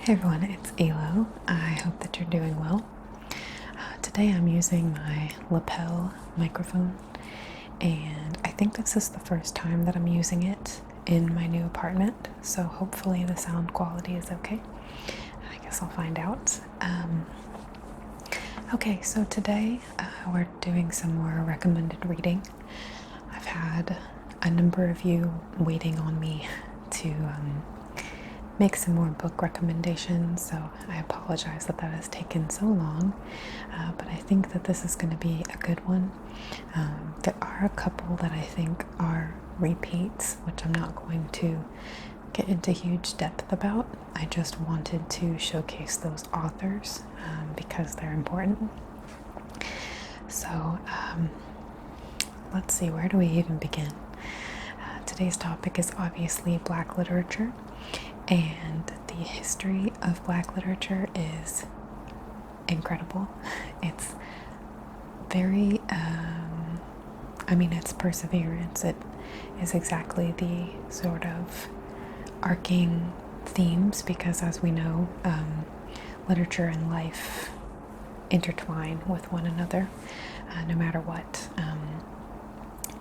Hey everyone, it's Elo. I hope that you're doing well. Today I'm using my lapel microphone, and I think this is the first time that I'm using it in my new apartment, so hopefully the sound quality is okay. I guess I'll find out. Okay, so today we're doing some more recommended reading. I've had a number of you waiting on me to make some more book recommendations, so I apologize that has taken so long, but I think that this is going to be a good one. There are a couple that I think are repeats, which I'm not going to get into huge depth about. I just wanted to showcase those authors because they're important. So let's see, where do we even begin? Today's topic is obviously Black literature. And the history of Black literature is incredible. It's very, it's perseverance. It is exactly the sort of arcing themes because, as we know, literature and life intertwine with one another, no matter what.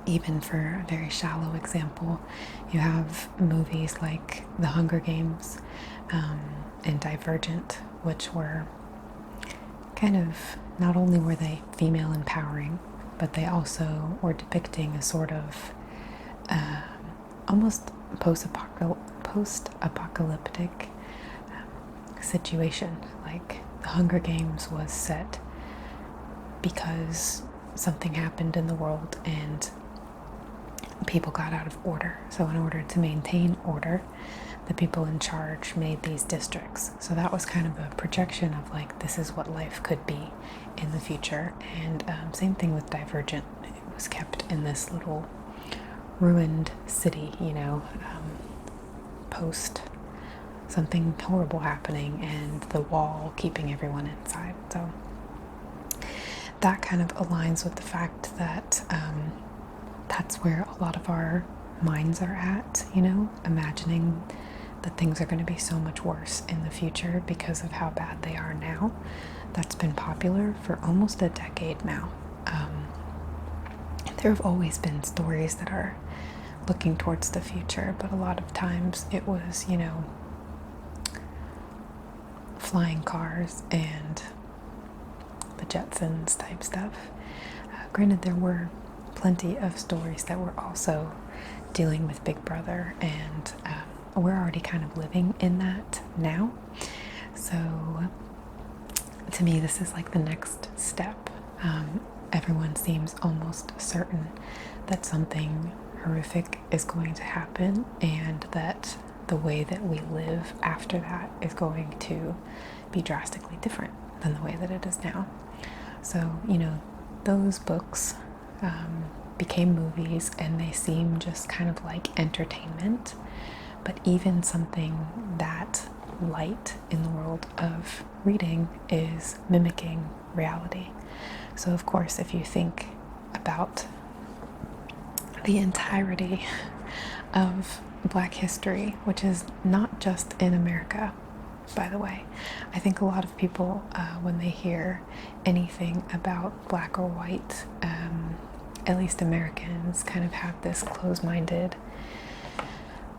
Even for a very shallow example, you have movies like The Hunger Games and Divergent, which were kind of, not only were they female empowering, but they also were depicting a sort of almost post-apocalyptic situation. Like The Hunger Games was set because something happened in the world and people got out of order. So in order to maintain order, the people in charge made these districts. So that was kind of a projection of like, this is what life could be in the future. And same thing with Divergent. It was kept in this little ruined city, post something horrible happening and the wall keeping everyone inside. So that kind of aligns with the fact that that's where a lot of our minds are at, imagining that things are going to be so much worse in the future because of how bad they are now. That's been popular for almost a decade now. There have always been stories that are looking towards the future, but a lot of times it was, flying cars and the Jetsons type stuff. Granted, there were plenty of stories that were also dealing with Big Brother, and we're already kind of living in that now. So to me, this is like the next step. Everyone seems almost certain that something horrific is going to happen, and that the way that we live after that is going to be drastically different than the way that it is now. So, those books became movies, and they seem just kind of like entertainment. But even something that light in the world of reading is mimicking reality. So of course, if you think about the entirety of Black history, which is not just in America, by the way, I think a lot of people, when they hear anything about Black or white, at least Americans, kind of have this closed-minded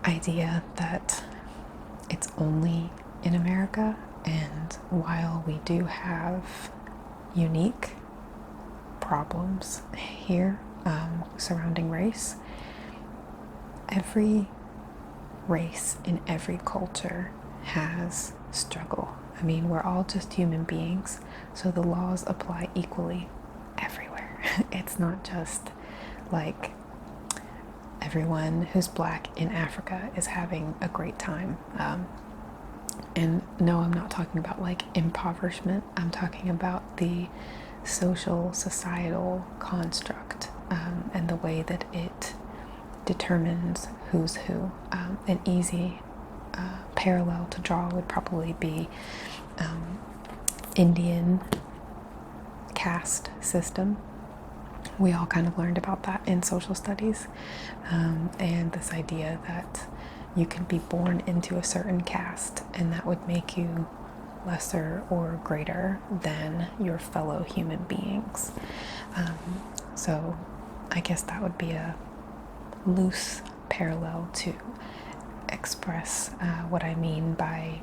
idea that it's only in America. And while we do have unique problems here surrounding race, every race in every culture has struggle. I mean, we're all just human beings, so the laws apply equally everywhere. It's not just like everyone who's Black in Africa is having a great time. And no, I'm not talking about like impoverishment. I'm talking about the social, societal construct and the way that it determines who's who. An easy parallel to draw would probably be Indian caste system. We all kind of learned about that in social studies, and this idea that you could be born into a certain caste, and that would make you lesser or greater than your fellow human beings. So I guess that would be a loose parallel to express what I mean by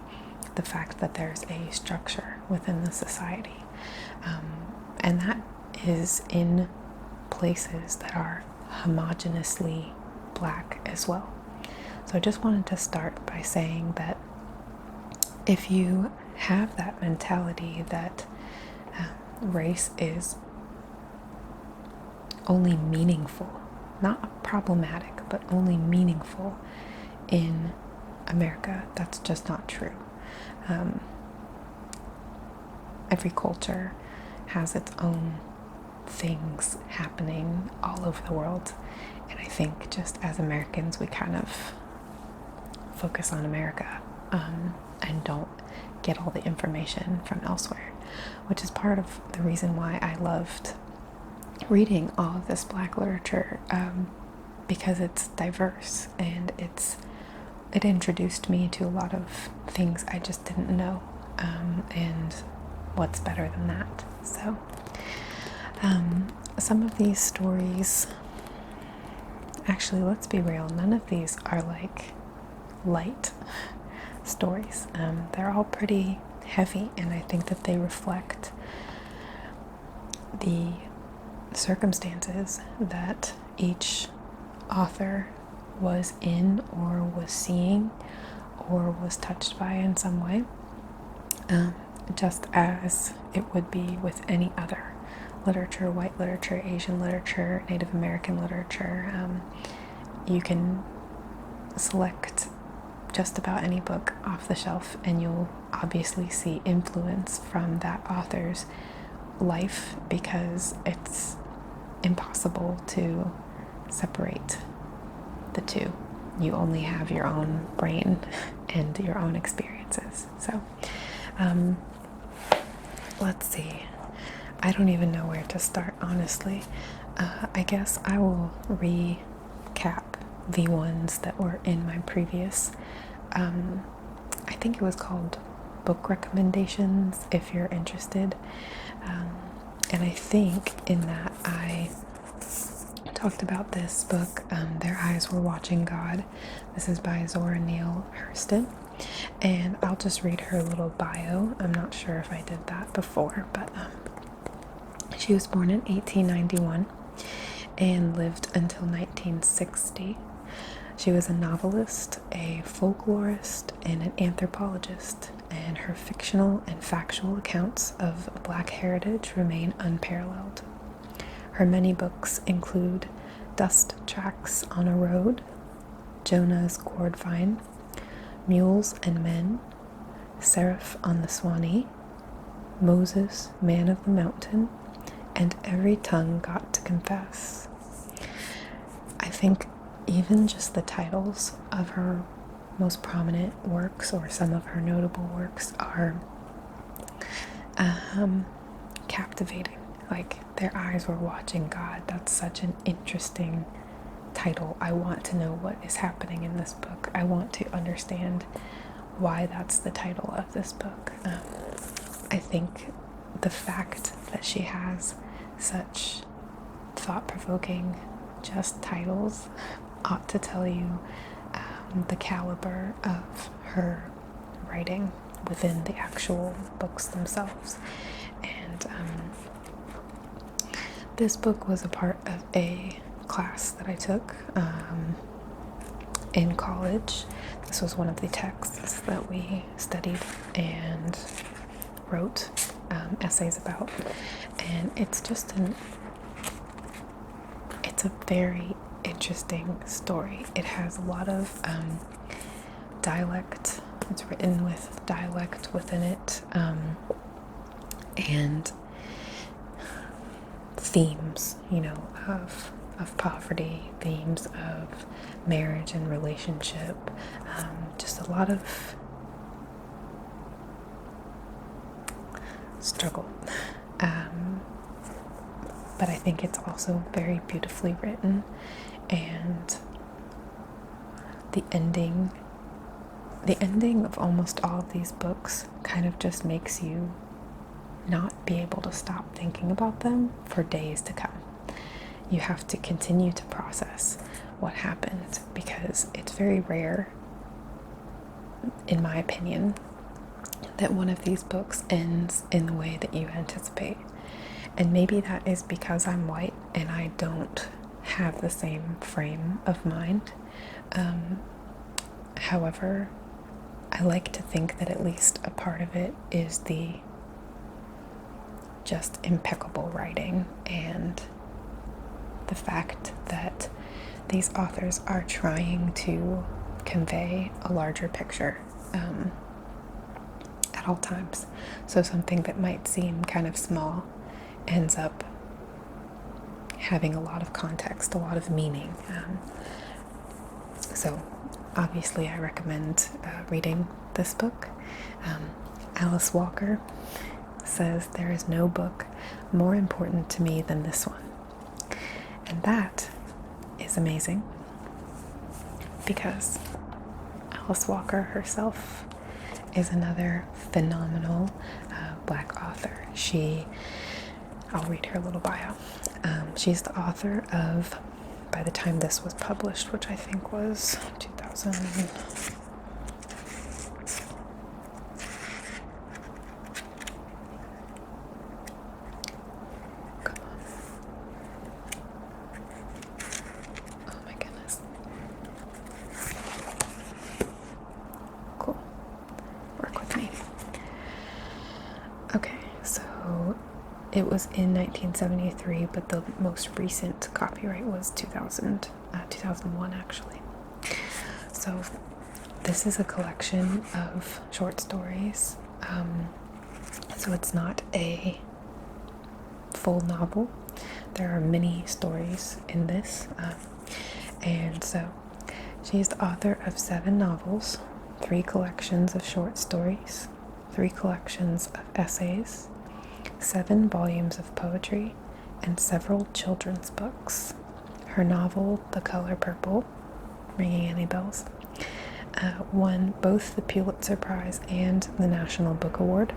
the fact that there's a structure within the society. And that is in places that are homogeneously black as well. So I just wanted to start by saying that if you have that mentality that race is only meaningful, not problematic, but only meaningful in America, that's just not true. Every culture has its own things happening all over the world, and I think just as Americans we kind of focus on America and don't get all the information from elsewhere, which is part of the reason why I loved reading all of this black literature, because it's diverse and it introduced me to a lot of things I just didn't know, and what's better than that. So some of these stories, actually, let's be real, none of these are like light stories. They're all pretty heavy, and I think that they reflect the circumstances that each author was in or was seeing or was touched by in some way, just as it would be with any other literature, white literature, Asian literature, Native American literature. You can select just about any book off the shelf and you'll obviously see influence from that author's life, because it's impossible to separate the two. You only have your own brain and your own experiences. So let's see, I don't even know where to start, honestly. I guess I will recap the ones that were in my previous, I think it was called book recommendations, if you're interested. And I think in that I talked about this book, Their Eyes Were Watching God. This is by Zora Neale Hurston, and I'll just read her little bio. I'm not sure if I did that before, but she was born in 1891 and lived until 1960. She was a novelist, a folklorist, and an anthropologist, and her fictional and factual accounts of Black heritage remain unparalleled. Her many books include Dust Tracks on a Road, Jonah's Gourd Vine, Mules and Men, Seraph on the Swanee, Moses, Man of the Mountain, and Every Tongue Got to Confess. I think even just the titles of her most prominent works, or some of her notable works, are captivating. Like, Their Eyes Were Watching God. That's such an interesting title. I want to know what is happening in this book. I want to understand why that's the title of this book. I think the fact that she has such thought-provoking just titles ought to tell you the caliber of her writing within the actual books themselves. And this book was a part of a class that I took in college. This was one of the texts that we studied and wrote essays about, and it's just it's a very interesting story. It has a lot of dialect. It's written with dialect within it, and themes, of poverty, themes of marriage and relationship, just a lot of struggle. But I think it's also very beautifully written, and the ending of almost all of these books kind of just makes you not be able to stop thinking about them for days to come. You have to continue to process what happened, because it's very rare, in my opinion, that one of these books ends in the way that you anticipate. And maybe that is because I'm white and I don't have the same frame of mind. However, I like to think that at least a part of it is the just impeccable writing and the fact that these authors are trying to convey a larger picture at all times. So something that might seem kind of small ends up having a lot of context, a lot of meaning. So obviously I recommend reading this book. Alice Walker says, "There is no book more important to me than this one." And that is amazing, because Alice Walker herself is another phenomenal Black author. I'll read her little bio. She's the author of, by the time this was published, which I think was 2000. Come on. Oh my goodness. Cool. Work with me. Okay, so it was in 1973, but the most recent copyright was 2001 actually. So this is a collection of short stories. So it's not a full novel. There are many stories in this. And so she's the author of 7 novels, 3 collections of short stories, 3 collections of essays, 7 volumes of poetry, and several children's books. Her novel, The Color Purple, ringing any bells, won both the Pulitzer Prize and the National Book Award,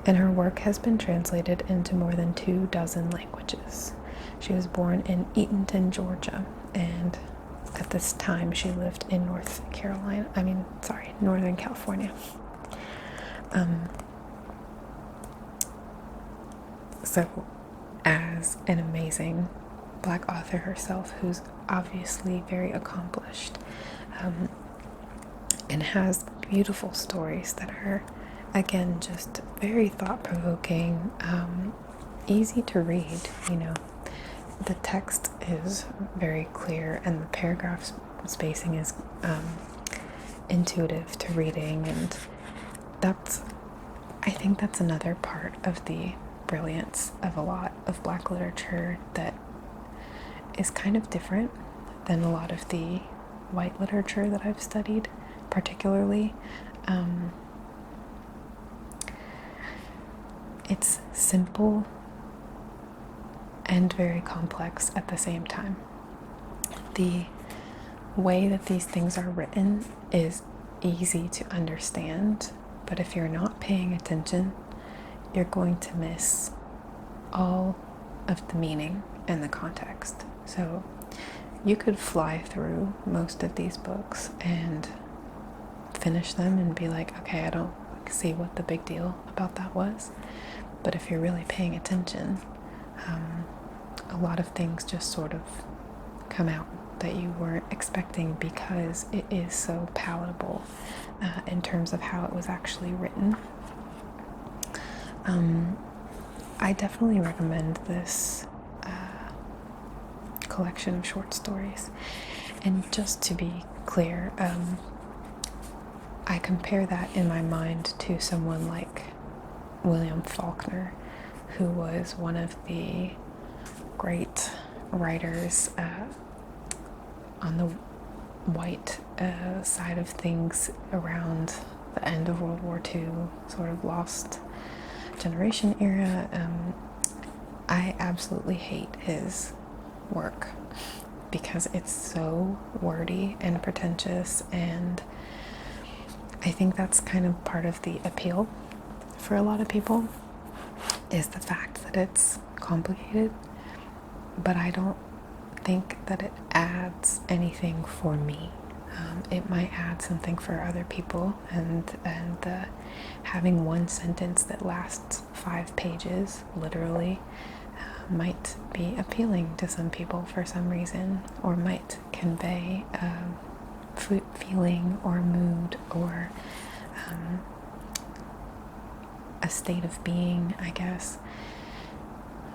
and her work has been translated into more than 24 languages. She was born in Eatonton, Georgia, and at this time she lived in Northern California. So, as an amazing Black author herself, who's obviously very accomplished, and has beautiful stories that are, again, just very thought-provoking, easy to read. The text is very clear, and the paragraph spacing is intuitive to reading, and I think that's another part of the brilliance of a lot of Black literature that is kind of different than a lot of the white literature that I've studied, particularly. It's simple and very complex at the same time. The way that these things are written is easy to understand, but if you're not paying attention, you're going to miss all of the meaning and the context. So you could fly through most of these books and finish them and be like, okay, I don't see what the big deal about that was. But if you're really paying attention, a lot of things just sort of come out that you weren't expecting, because it is so palatable in terms of how it was actually written. I definitely recommend this collection of short stories. And just to be clear, I compare that in my mind to someone like William Faulkner, who was one of the great writers on the white side of things around the end of World War II, sort of lost generation era. I absolutely hate his work, because it's so wordy and pretentious, and I think that's kind of part of the appeal for a lot of people, is the fact that it's complicated, but I don't think that it adds anything for me. It might add something for other people, and having one sentence that lasts 5 pages, literally, might be appealing to some people for some reason, or might convey feeling or mood or a state of being, I guess.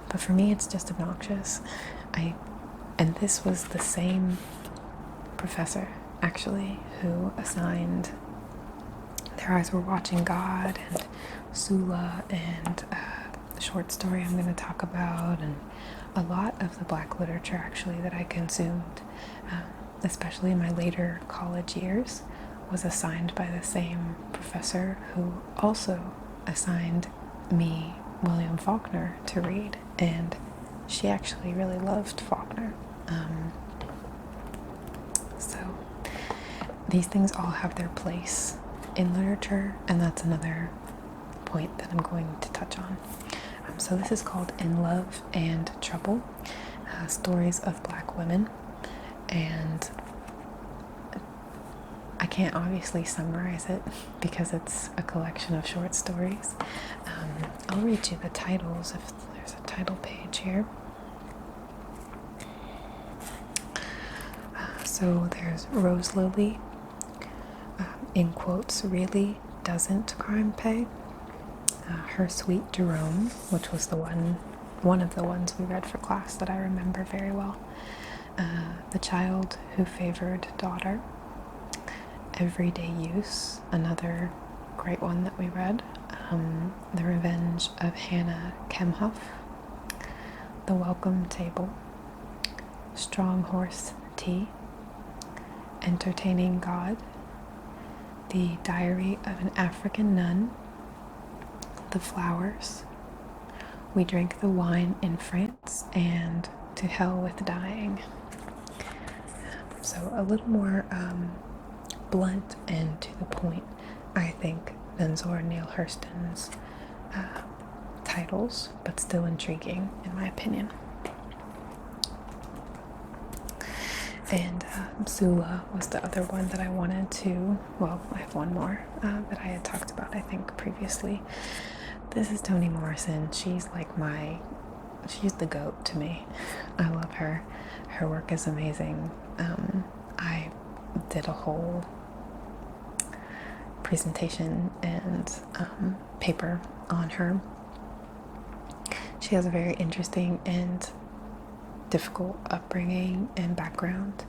But for me, it's just obnoxious. And this was the same professor, actually, who assigned Their Eyes Were Watching God and Sula and the short story I'm going to talk about, and a lot of the Black literature, actually, that I consumed, especially in my later college years, was assigned by the same professor who also assigned me William Faulkner to read, and she actually really loved Faulkner. So these things all have their place in literature, and that's another point that I'm going to touch on. So this is called In Love and Trouble, Stories of Black Women, and I can't obviously summarize it because it's a collection of short stories. I'll read you the titles if there's a title page here. So there's Rose Lily, in quotes, really doesn't crime pay. Her Sweet Jerome, which was one of the ones we read for class that I remember very well. The Child Who Favored Daughter. Everyday Use, another great one that we read. The Revenge of Hannah Kemhoff. The Welcome Table. Strong Horse Tea. Entertaining God. The Diary of an African Nun. The Flowers. We Drank the Wine in France, and To Hell with Dying. So a little more blunt and to the point, I think, than Zora Neale Hurston's titles, but still intriguing in my opinion. And Sula was the other one that I wanted to, well, I have one more that I had talked about, I think, previously. This is Toni Morrison. She's like she's the GOAT to me. I love her. Her work is amazing. I did a whole presentation and paper on her. She has a very interesting and difficult upbringing and background.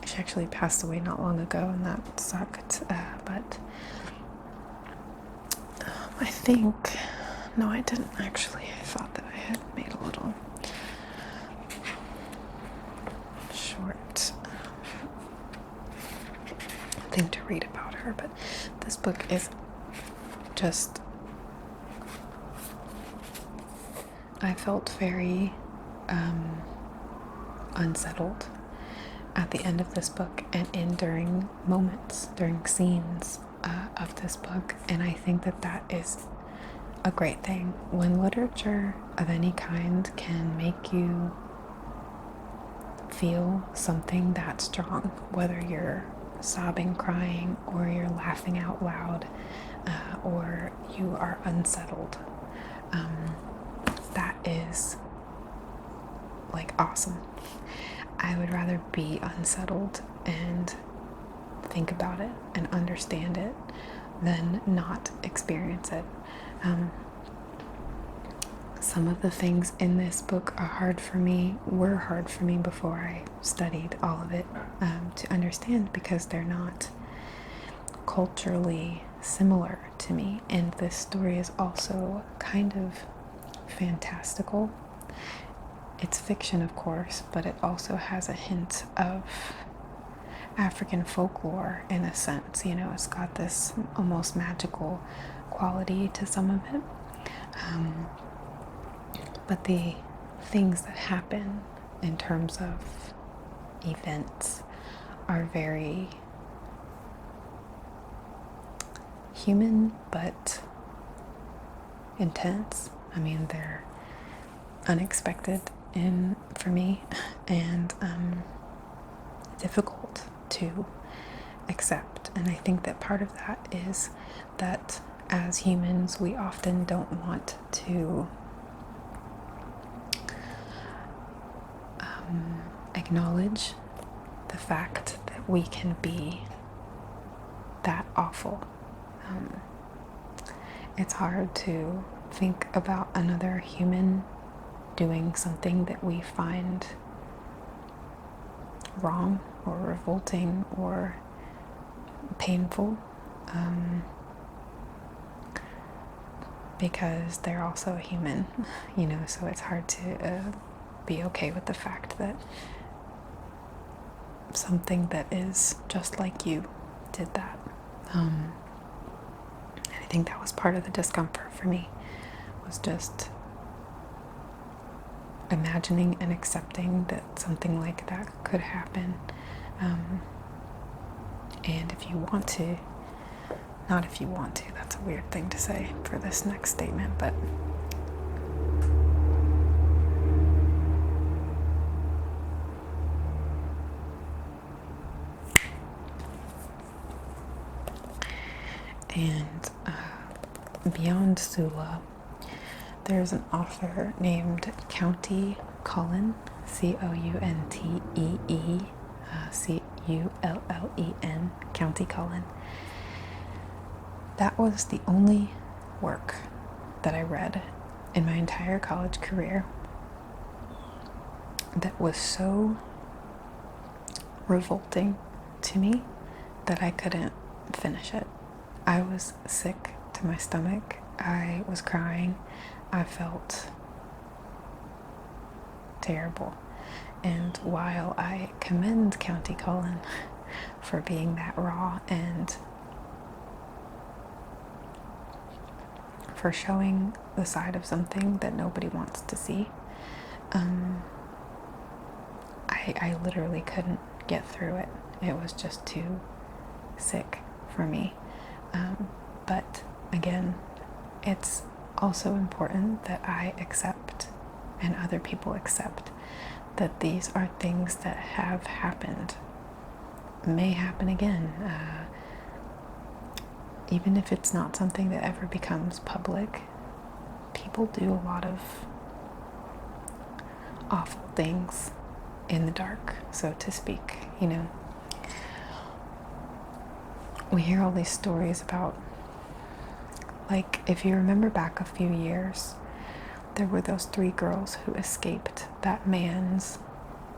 She actually passed away not long ago, and that sucked, but I think, no, I didn't actually. I thought that I had made a little short thing to read about her, but this book is just, I felt very unsettled at the end of this book and during scenes of this book, and I think that is a great thing when literature of any kind can make you feel something that strong, whether you're sobbing, crying, or you're laughing out loud, or you are unsettled. That is like awesome. I would rather be unsettled and think about it and understand it than not experience it. Some of the things in this book were hard for me before I studied all of it to understand, because they're not culturally similar to me, and this story is also kind of fantastical. It's fiction, of course, but it also has a hint of African folklore in a sense. You know, it's got this almost magical quality to some of it. But the things that happen in terms of events are very human but intense. I mean, they're unexpected for me, and difficult to accept. And I think that part of that is that as humans, we often don't want to acknowledge the fact that we can be that awful. It's hard to think about another human doing something that we find wrong or revolting or painful, because they're also a human, so it's hard to be okay with the fact that something that is just like you did that. And I think that was part of the discomfort for me, was just imagining and accepting that something like that could happen. And if you want to, not if you want to, that's a weird thing to say for this next statement, but and beyond Sula, there's an author named County Cullen, Countee, Cullen, County Cullen. That was the only work that I read in my entire college career that was so revolting to me that I couldn't finish it. I was sick to my stomach. I was crying. I felt terrible. And while I commend County Cullen for being that raw and for showing the side of something that nobody wants to see, I literally couldn't get through it. It was just too sick for me. But again, it's also important that I accept and other people accept that these are things that have happened, may happen again, even if it's not something that ever becomes public. People do a lot of awful things in the dark, so to speak. We hear all these stories about, like, if you remember back a few years, there were those 3 girls who escaped that man's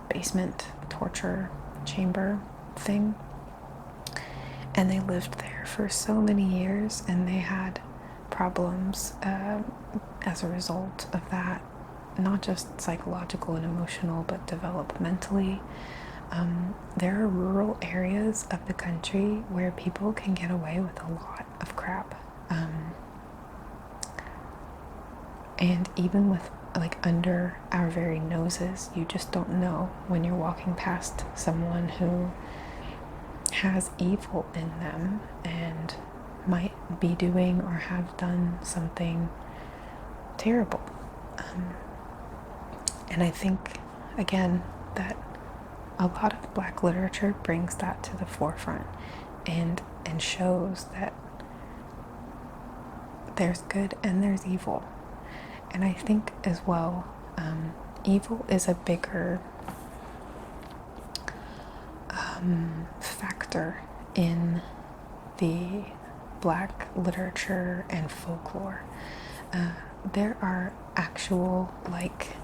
basement torture chamber thing, and they lived there for so many years, and they had problems as a result of that, not just psychological and emotional, but developmentally. There are rural areas of the country where people can get away with a lot of crap. And even with, like, under our very noses, you just don't know when you're walking past someone who has evil in them and might be doing or have done something terrible. And I think, again, that a lot of Black literature brings that to the forefront and shows that there's good and there's evil. And I think as well, evil is a bigger factor in the Black literature and folklore. There are actual, like,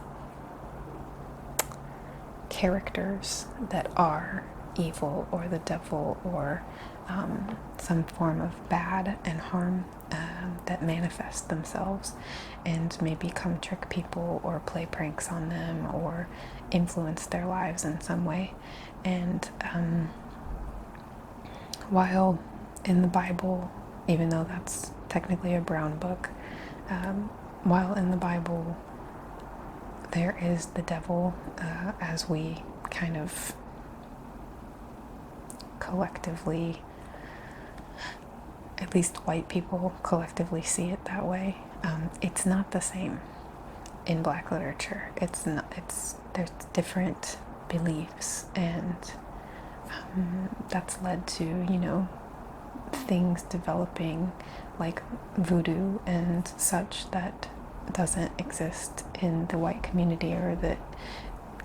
characters that are evil or the devil or some form of bad and harm that manifest themselves and maybe come trick people or play pranks on them or influence their lives in some way. And while in the Bible, even though that's technically a brown book, while in the Bible there is the devil, as we kind of collectively, at least white people collectively see it that way. It's not the same in Black literature. It's not. There's different beliefs, and that's led to, you know, things developing like voodoo and such that doesn't exist in the white community, or that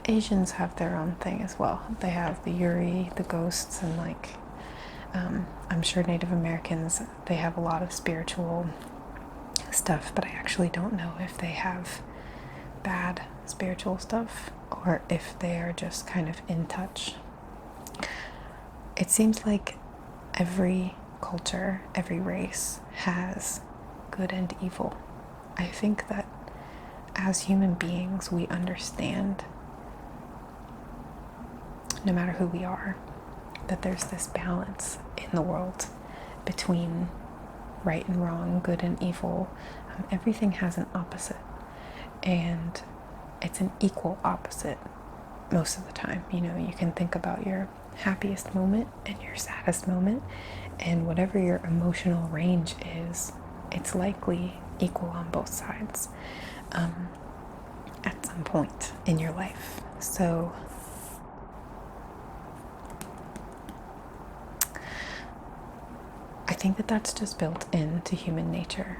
Asians have their own thing as well. They have the Yuri, the ghosts, and like I'm sure Native Americans, they have a lot of spiritual stuff, but I actually don't know if they have bad spiritual stuff or if they are just kind of in touch. It seems like every culture, every race has good and evil. I think that as human beings, we understand, no matter who we are, that there's this balance in the world between right and wrong, good and evil. Everything has an opposite, and it's an equal opposite most of the time. You know, you can think about your happiest moment and your saddest moment, and whatever your emotional range is, it's likely equal on both sides at some point in your life. So I think that that's just built into human nature,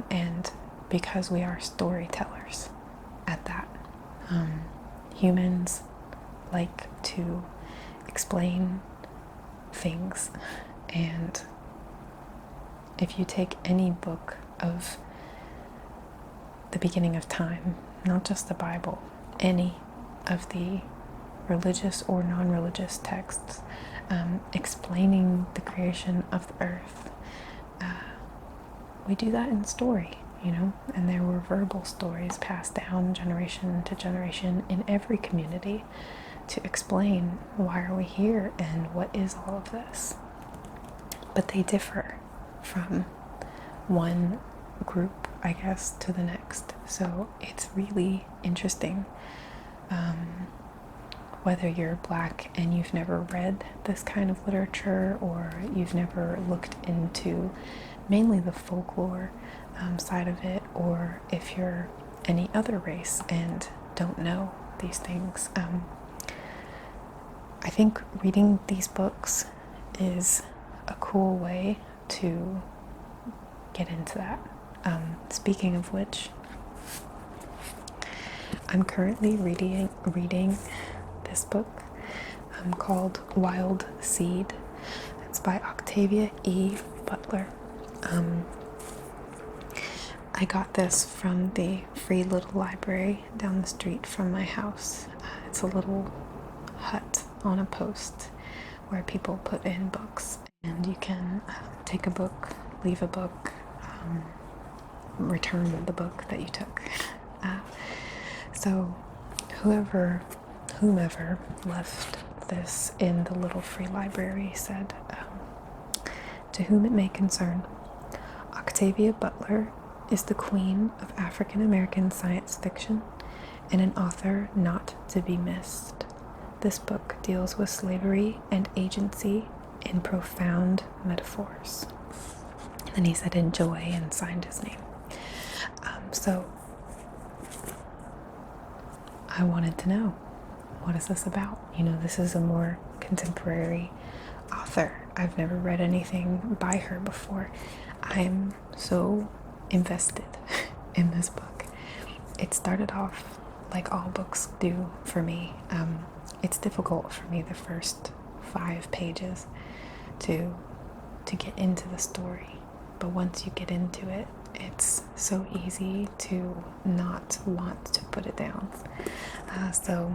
and because we are storytellers at that, humans like to explain things. And if you take any book of the beginning of time, not just the Bible, any of the religious or non-religious texts explaining the creation of the earth, we do that in story, you know, and there were verbal stories passed down generation to generation in every community to explain why are we here and what is all of this. But they differ from one group, I guess, to the next. So it's really interesting, whether you're Black and you've never read this kind of literature, or you've never looked into mainly the folklore side of it, or if you're any other race and don't know these things. I think reading these books is a cool way to get into that. Speaking of which, I'm currently reading this book called Wild Seed. It's by Octavia Butler. I got this from the free little library down the street from my house. It's a little hut on a post where people put in books, and you can take a book, leave a book, return the book that you took. So whomever left this in the little free library said, to whom it may concern, Octavia Butler is the queen of African American science fiction and an author not to be missed. This book deals with slavery and agency in profound metaphors. And then he said enjoy and signed his name. So I wanted to know, what is this about? You know, this is a more contemporary author. I've never read anything by her before. I'm so invested in this book. It started off like all books do for me. It's difficult for me the first 5 pages to get into the story, but once you get into it, it's so easy to not want to put it down. So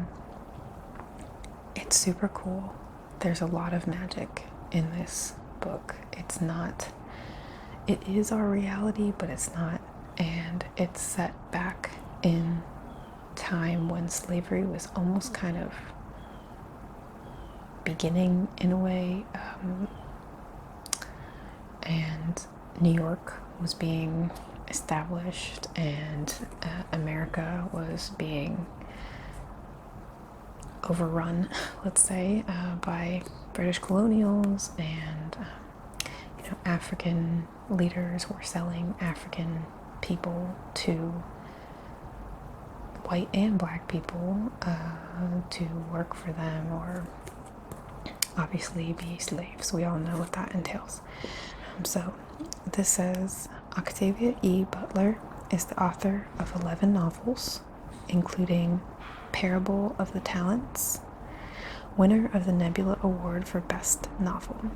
it's super cool. There's a lot of magic in this book. It is our reality, but it's not. And it's set back in time when slavery was almost kind of beginning in a way. And New York was being established, and America was being overrun, let's say, by British colonials, and African leaders were selling African people to white and black people to work for them, or obviously be slaves. We all know what that entails. So this says Octavia E. Butler is the author of 11 novels, including Parable of the Talents, winner of the Nebula Award for Best Novel,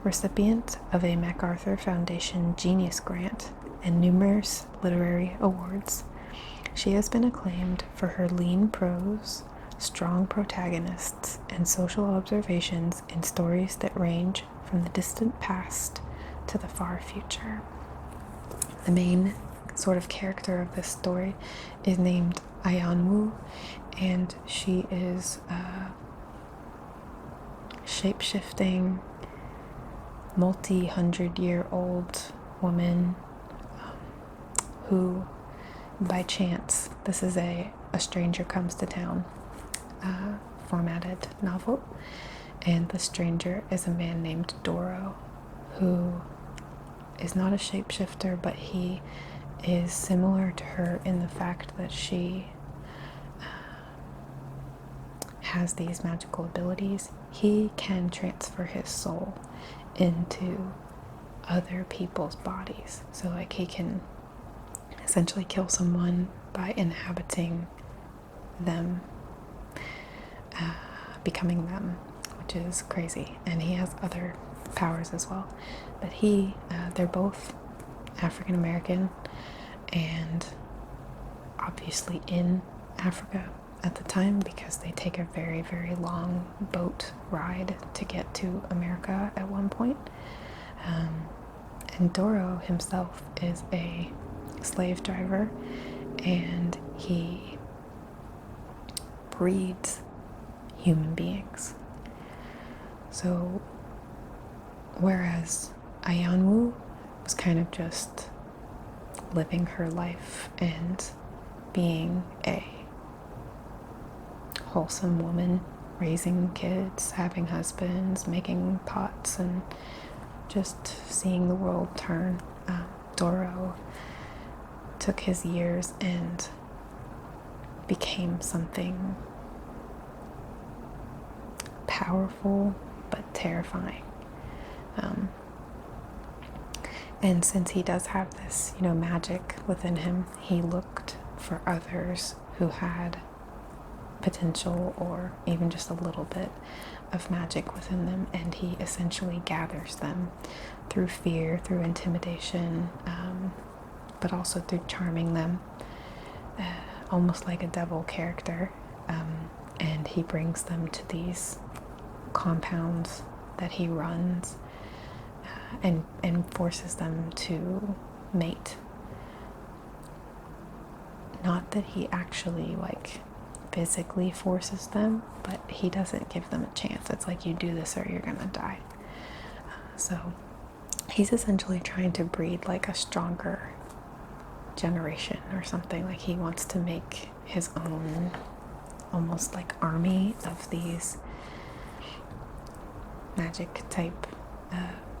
recipient of a MacArthur Foundation Genius Grant and numerous literary awards. She has been acclaimed for her lean prose, strong protagonists, and social observations in stories that range from the distant past to the far future. The main sort of character of this story is named Ayanwu, and she is a shape-shifting, multi-hundred-year-old woman who, by chance, this is a stranger comes to town formatted novel, and the stranger is a man named Doro, who is not a shapeshifter, but he is similar to her in the fact that she has these magical abilities. He can transfer his soul into other people's bodies. So like he can essentially kill someone by inhabiting them, becoming them, which is crazy. And he has other powers as well. But they're both African American and obviously in Africa at the time, because they take a very, very long boat ride to get to America at one point. And Doro himself is a slave driver, and he breeds human beings. So whereas Ayanwu was kind of just living her life and being a wholesome woman, raising kids, having husbands, making pots, and just seeing the world turn, Doro took his years and became something powerful but terrifying. And since he does have this, magic within him, he looked for others who had potential or even just a little bit of magic within them, and he essentially gathers them through fear, through intimidation, but also through charming them, almost like a devil character, and he brings them to these compounds that he runs, and forces them to mate. Not that he actually physically forces them, but he doesn't give them a chance. It's like, you do this or you're gonna die. So he's essentially trying to breed a stronger generation or something. Like, he wants to make his own almost army of these magic type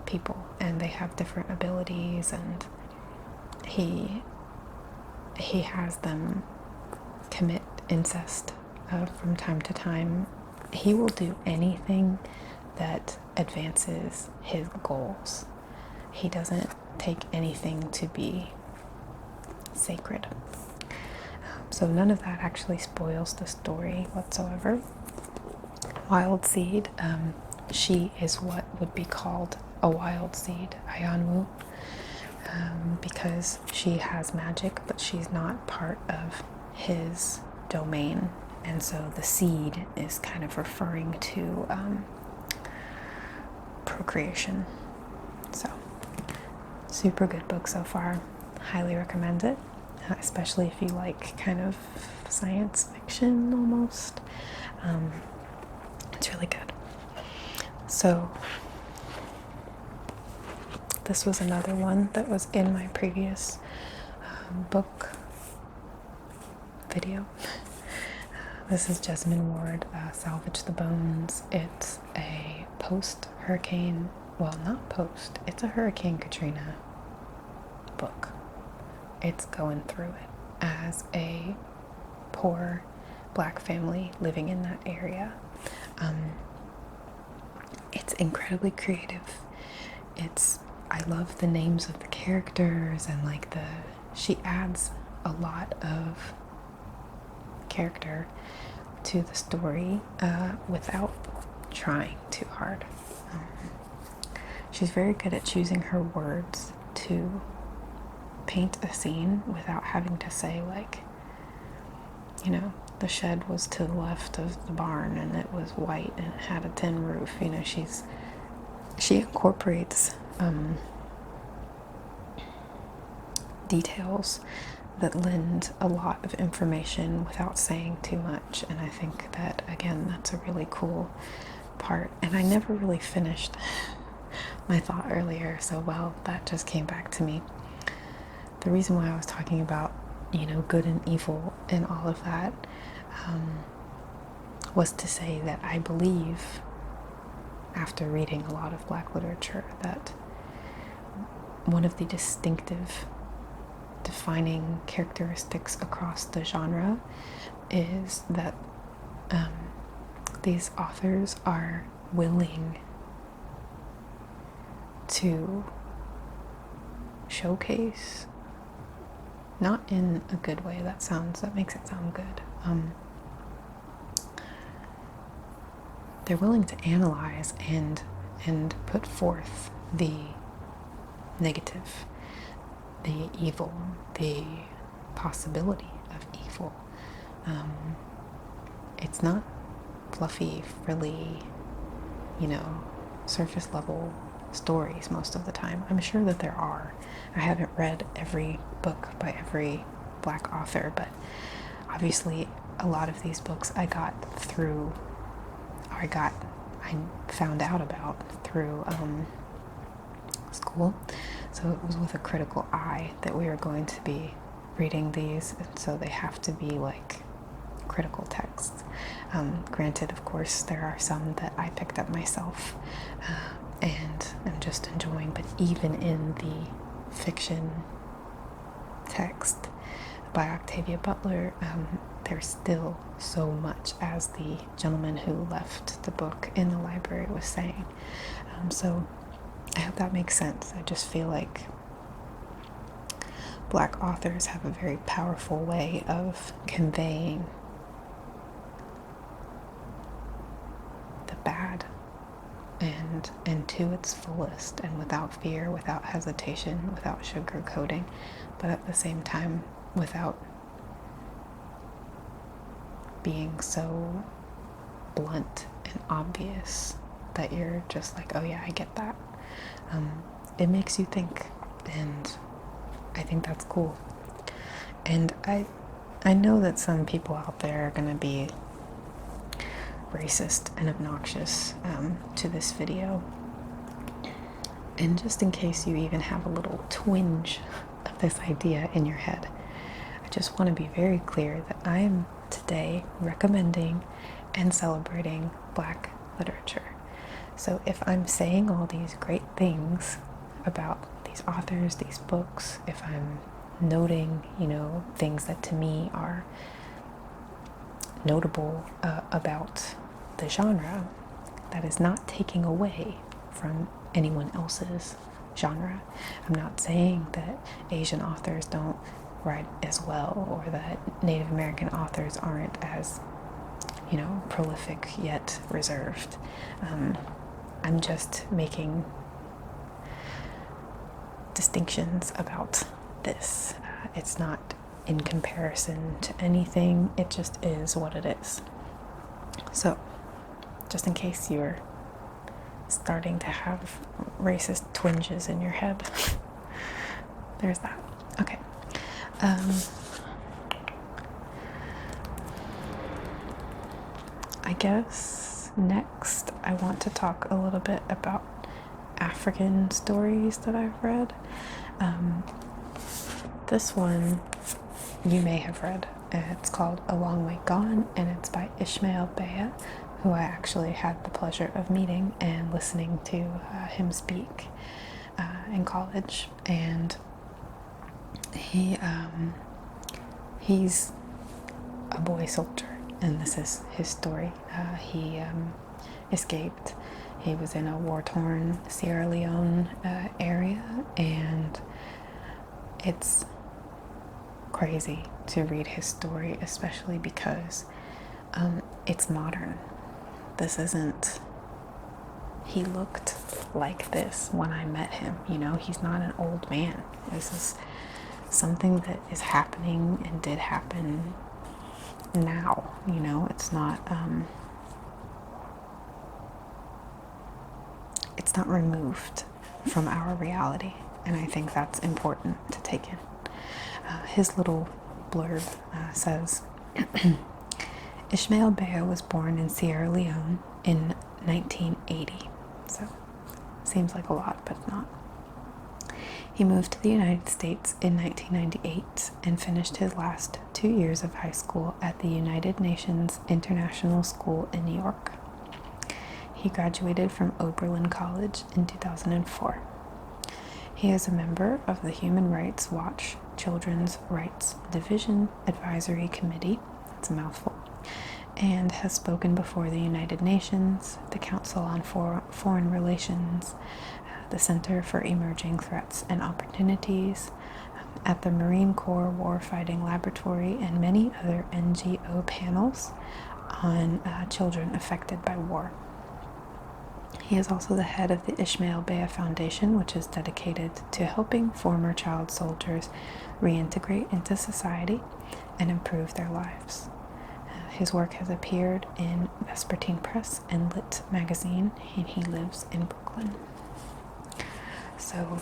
people, and they have different abilities, and he has them commit incest from time to time. He will do anything that advances his goals. He doesn't take anything to be sacred. So none of that actually spoils the story whatsoever. Wild Seed, she is what would be called a wild seed, Ayanwu, because she has magic, but she's not part of his domain, and so the seed is kind of referring to procreation. So super good book so far. Highly recommend it, especially if you like kind of science fiction almost. It's really good. So This was another one that was in my previous book video. This is Jesmyn Ward, Salvage the Bones. It's a post-hurricane, well, not post, it's a Hurricane Katrina book. It's going through it as a poor Black family living in that area. It's incredibly creative. I love the names of the characters, and like she adds a lot of character to the story without trying too hard. She's very good at choosing her words to paint a scene without having to say, like, you know, the shed was to the left of the barn and it was white and it had a tin roof. You know, she incorporates details that lend a lot of information without saying too much. And I think that, again, that's a really cool part. And I never really finished my thought earlier, so well, that just came back to me. The reason why I was talking about, you know, good and evil and all of that was to say that I believe, after reading a lot of Black literature, that one of the distinctive defining characteristics across the genre is that these authors are willing to showcase, not in a good way, that makes it sound good, they're willing to analyze and put forth the negative, the evil, the possibility of evil. It's not fluffy, frilly, you know, surface level stories most of the time. I'm sure that there are. I haven't read every book by every Black author, but obviously a lot of these books I found out about through school. So it was with a critical eye that we were going to be reading these, and so they have to be like critical texts. Granted, of course, there are some that I picked up myself and I'm just enjoying, but even in the fiction text by Octavia Butler, there's still so much, as the gentleman who left the book in the library was saying. So I hope that makes sense. I just feel like Black authors have a very powerful way of conveying the bad and to its fullest, and without fear, without hesitation, without sugarcoating, but at the same time without being so blunt and obvious that you're just like, oh yeah, I get that. It makes you think, and I think that's cool. And I know that some people out there are gonna be racist and obnoxious to this video, and just in case you even have a little twinge of this idea in your head, I just want to be very clear that I am today recommending and celebrating Black literature. So if I'm saying all these great things about these authors, these books, if I'm noting, you know, things that to me are notable about the genre, that is not taking away from anyone else's genre. I'm not saying that Asian authors don't write as well, or that Native American authors aren't as, you know, prolific yet reserved. I'm just making distinctions about this. It's not in comparison to anything, it just is what it is. So, just in case you're starting to have racist twinges in your head, there's that. Okay. I guess next I want to talk a little bit about African stories that I've read. This one you may have read. It's called A Long Way Gone, and it's by Ishmael Beah, who I actually had the pleasure of meeting and listening to him speak in college. And he's a boy soldier, and this is his story. He escaped. He was in a war-torn Sierra Leone area, and it's crazy to read his story, especially because it's modern. This isn't... He looked like this when I met him, you know? He's not an old man. This is something that is happening and did happen now, you know? It's not removed from our reality, and I think that's important to take in. His little blurb says, Ishmael Beah was born in Sierra Leone in 1980, so seems like a lot, but not. He moved to the United States in 1998 and finished his last 2 years of high school at the United Nations International School in New York. He graduated from Oberlin College in 2004. He is a member of the Human Rights Watch Children's Rights Division Advisory Committee, that's a mouthful, and has spoken before the United Nations, the Council on Foreign Relations, the Center for Emerging Threats and Opportunities, at the Marine Corps Warfighting Laboratory, and many other NGO panels on children affected by war. He is also the head of the Ishmael Beah Foundation, which is dedicated to helping former child soldiers reintegrate into society and improve their lives. His work has appeared in Vespertine Press and Lit Magazine, and he lives in Brooklyn. So,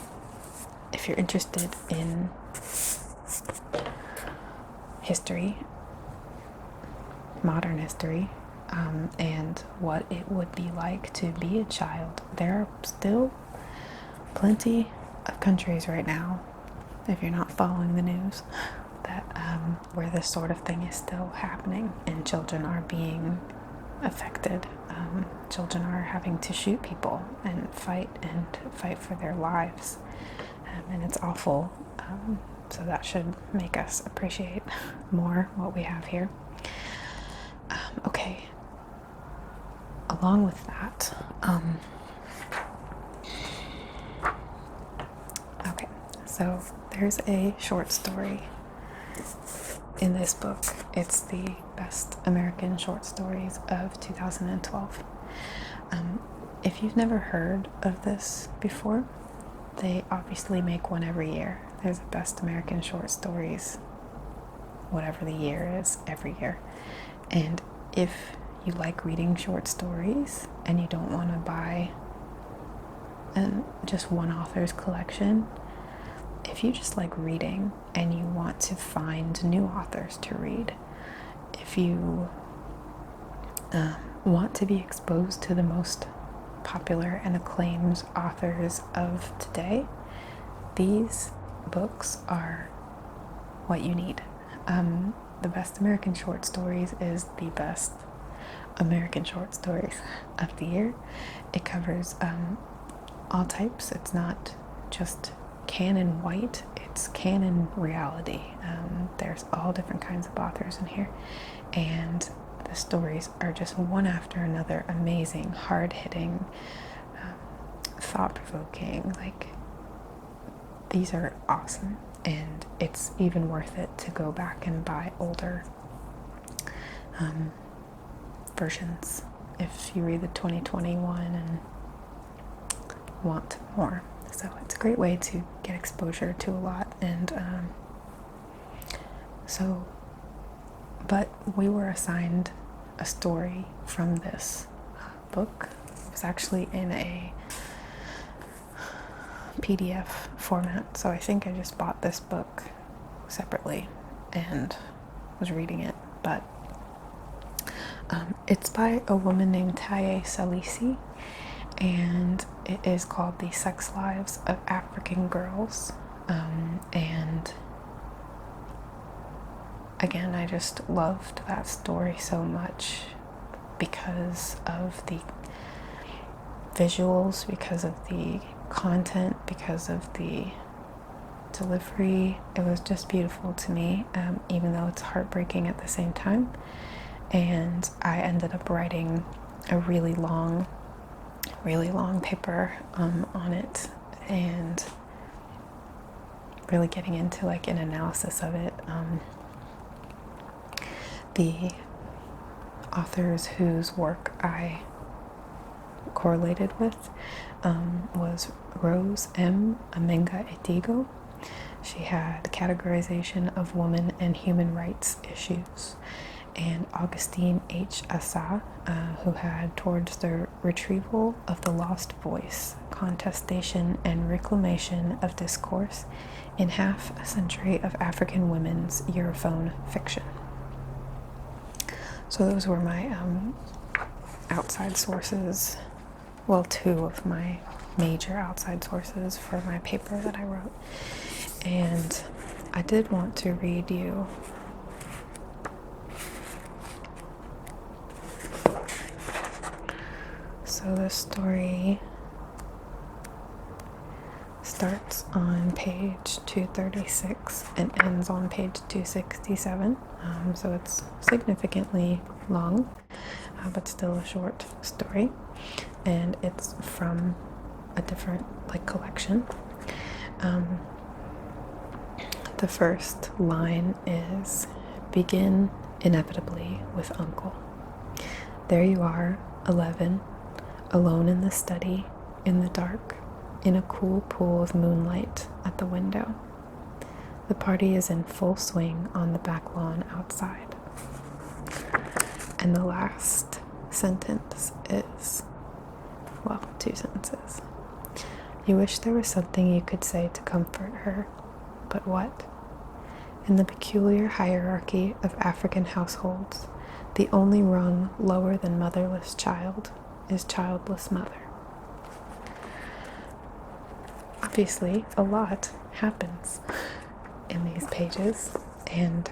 if you're interested in history, modern history, and what it would be like to be a child, there are still plenty of countries right now, if you're not following the news, that where this sort of thing is still happening, and children are being affected. Children are having to shoot people and fight for their lives, and it's awful. So that should make us appreciate more what we have here. Okay. Along with that, okay, so there's a short story in this book. It's the best American short stories of 2012. If you've never heard of this before, they obviously make one every year. There's a best American short stories, whatever the year is, every year. And if you like reading short stories and you don't want to buy just one author's collection, if you just like reading and you want to find new authors to read, if you want to be exposed to the most popular and acclaimed authors of today, these books are what you need. The Best American Short Stories is the best American short stories of the year. It covers all types. It's not just canon white, it's canon reality. There's all different kinds of authors in here, and the stories are just one after another amazing, hard-hitting, thought-provoking. Like, these are awesome, and it's even worth it to go back and buy older versions if you read the 2021 and want more. So it's a great way to get exposure to a lot. And but we were assigned a story from this book. It was actually in a PDF format, so I think I just bought this book separately and was reading it. But it's by a woman named Ta-Nehisi, and it is called The Sex Lives of African Girls. And again, I just loved that story so much because of the visuals, because of the content, because of the delivery. It was just beautiful to me, even though it's heartbreaking at the same time. And I ended up writing a really long paper on it, and really getting into like an analysis of it. The authors whose work I correlated with was Rose M. Amenga Etigo. She had categorization of women and human rights issues, and Augustine H. Assa, who had towards the retrieval of the lost voice, contestation and reclamation of discourse in half a century of African women's Europhone fiction. So those were my outside sources, well, two of my major outside sources for my paper that I wrote. And I did want to read you so the story starts on page 236 and ends on page 267, so it's significantly long, but still a short story, and it's from a different collection. The first line is, "Begin inevitably with Uncle. There you are, 11, alone in the study, in the dark, in a cool pool of moonlight at the window. The party is in full swing on the back lawn outside." And the last sentence is, well, two sentences. "You wish there was something you could say to comfort her, but what? In the peculiar hierarchy of African households, the only rung lower than motherless child is childless mother." Obviously, a lot happens in these pages, and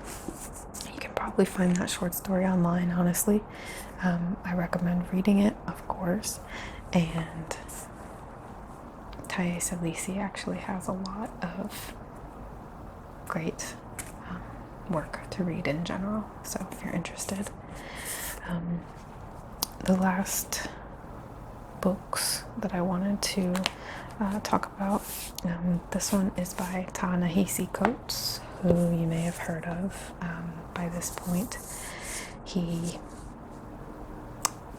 you can probably find that short story online, honestly. I recommend reading it, of course, and Ta-Nehisi actually has a lot of great work to read in general, so if you're interested. The last books that I wanted to talk about, this one is by Ta-Nehisi Coates, who you may have heard of by this point. He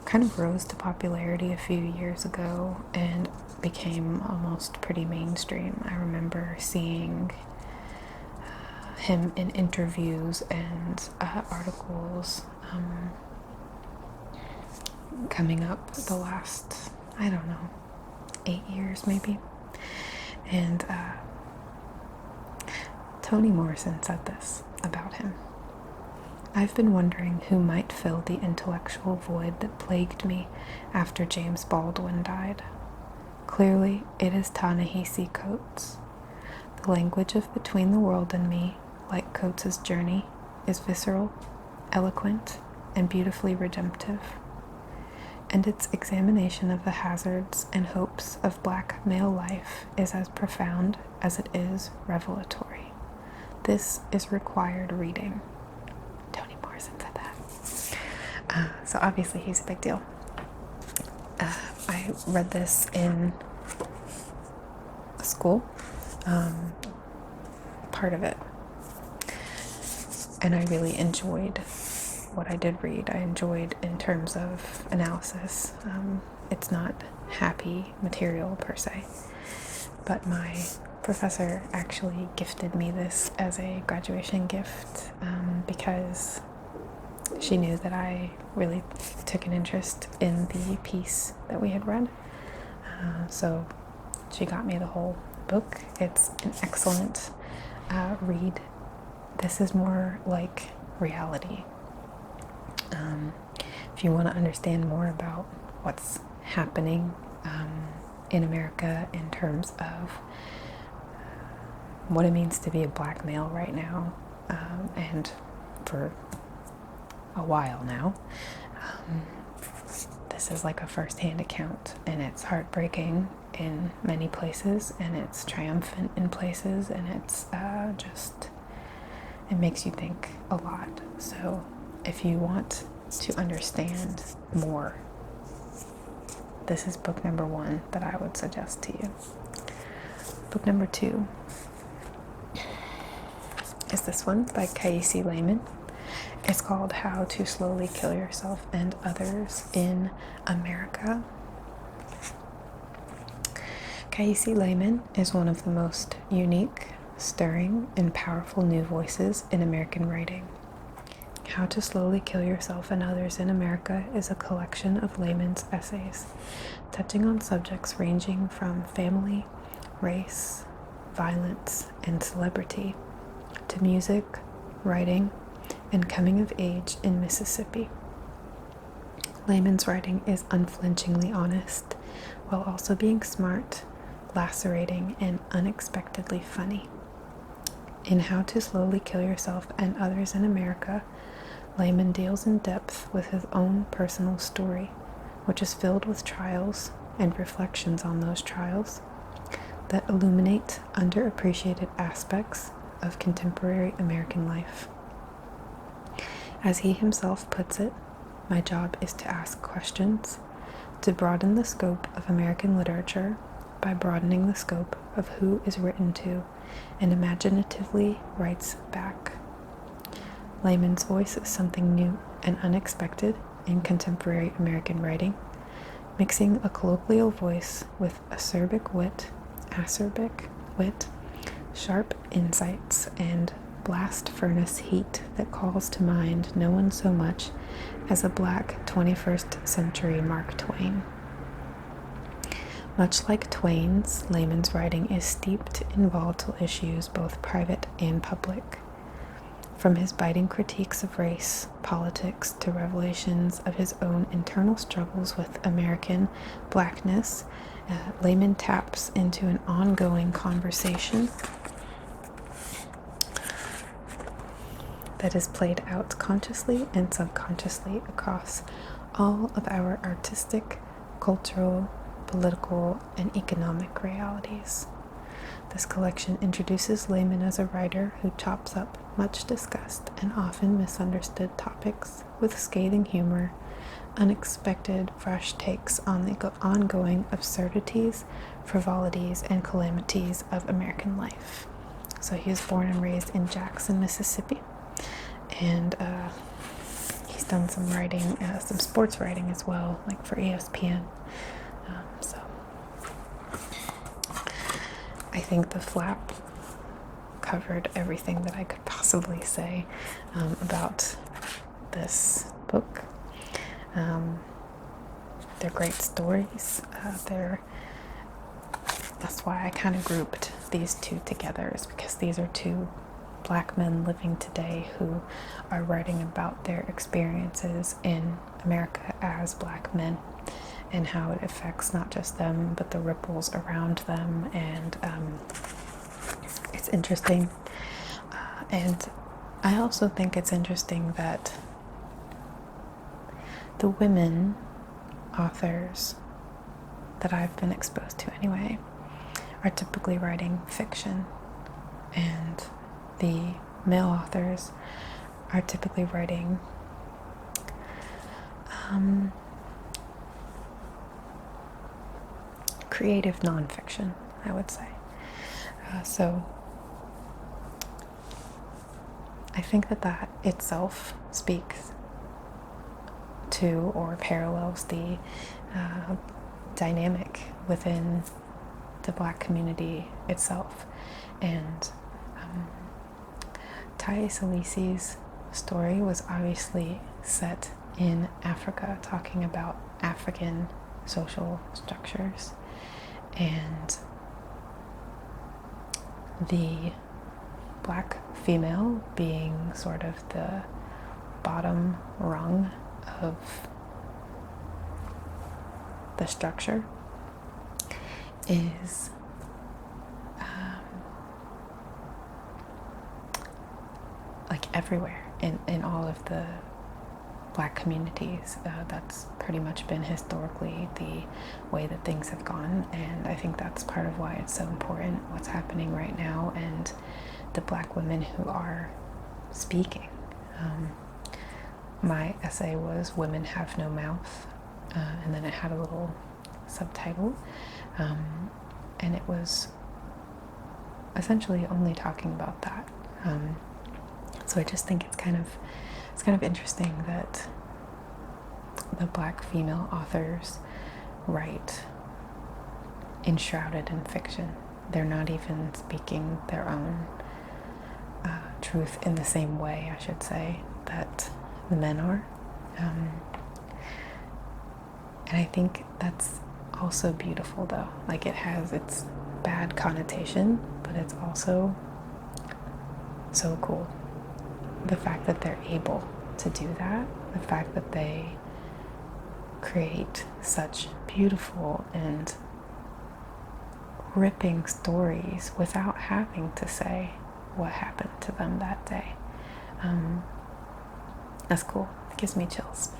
kind of rose to popularity a few years ago and became almost pretty mainstream. I remember seeing him in interviews and articles coming up the last, 8 years maybe. And Toni Morrison said this about him: "I've been wondering who might fill the intellectual void that plagued me after James Baldwin died. Clearly, it is Ta-Nehisi Coates. The language of Between the World and Me, like Coates's journey, is visceral, eloquent, and beautifully redemptive. And its examination of the hazards and hopes of black male life is as profound as it is revelatory. This is required reading." Toni Morrison said that. So obviously he's a big deal. I read this in school, part of it, and I really enjoyed what I did read. I enjoyed in terms of analysis. It's not happy material per se, but my professor actually gifted me this as a graduation gift because she knew that I really took an interest in the piece that we had read. So she got me the whole book. It's an excellent read. This is more like reality. If you want to understand more about what's happening in America in terms of what it means to be a black male right now, and for a while now. This is like a first-hand account, and it's heartbreaking in many places, and it's triumphant in places, and it's it makes you think a lot. So if you want to understand more, this is book number 1 that I would suggest to you. Book number 2 is this one by Kiese Laymon. It's called How to Slowly Kill Yourself and Others in America. Kiese Laymon is one of the most unique, stirring, and powerful new voices in American writing. How to Slowly Kill Yourself and Others in America is a collection of Laymon's essays, touching on subjects ranging from family, race, violence, and celebrity, to music, writing, and coming of age in Mississippi. Laymon's writing is unflinchingly honest, while also being smart, lacerating, and unexpectedly funny. In How to Slowly Kill Yourself and Others in America, Laymon deals in depth with his own personal story, which is filled with trials and reflections on those trials that illuminate underappreciated aspects of contemporary American life. As he himself puts it, my job is to ask questions, to broaden the scope of American literature by broadening the scope of who is written to and imaginatively writes back. Laymon's voice is something new and unexpected in contemporary American writing, mixing a colloquial voice with acerbic wit, sharp insights, and blast furnace heat that calls to mind no one so much as a black 21st century Mark Twain. Much like Twain's, Laymon's writing is steeped in volatile issues, both private and public. From his biting critiques of race, politics, to revelations of his own internal struggles with American blackness, Laymon taps into an ongoing conversation that is played out consciously and subconsciously across all of our artistic, cultural, political, and economic realities. This collection introduces Laymon as a writer who chops up much discussed and often misunderstood topics with scathing humor, unexpected, fresh takes on the ongoing absurdities, frivolities, and calamities of American life. So he was born and raised in Jackson, Mississippi, and he's done some writing, some sports writing as well, like for ESPN. So I think the flap covered everything that I could possibly say about this book. They're great stories. That's why I kind of grouped these two together, is because these are two black men living today who are writing about their experiences in America as black men and how it affects not just them but the ripples around them. And it's interesting, and I also think it's interesting that the women authors that I've been exposed to anyway are typically writing fiction, and the male authors are typically writing creative nonfiction, I would say. So I think that itself speaks to or parallels the dynamic within the black community itself. And Ta-Nehisi's story was obviously set in Africa, talking about African social structures, and the black female being sort of the bottom rung of the structure, is like everywhere in all of the Black communities. That's pretty much been historically the way that things have gone, and I think that's part of why it's so important what's happening right now and the Black women who are speaking. My essay was Women Have No Mouth, and then it had a little subtitle, and it was essentially only talking about that. So I just think it's kind of interesting that the Black female authors write enshrouded in fiction. They're not even speaking their own truth in the same way, I should say, that the men are. And I think that's also beautiful, though. Like, it has its bad connotation, but it's also so cool. The fact that they're able to do that, the fact that they create such beautiful and ripping stories without having to say what happened to them that day. That's cool. It gives me chills.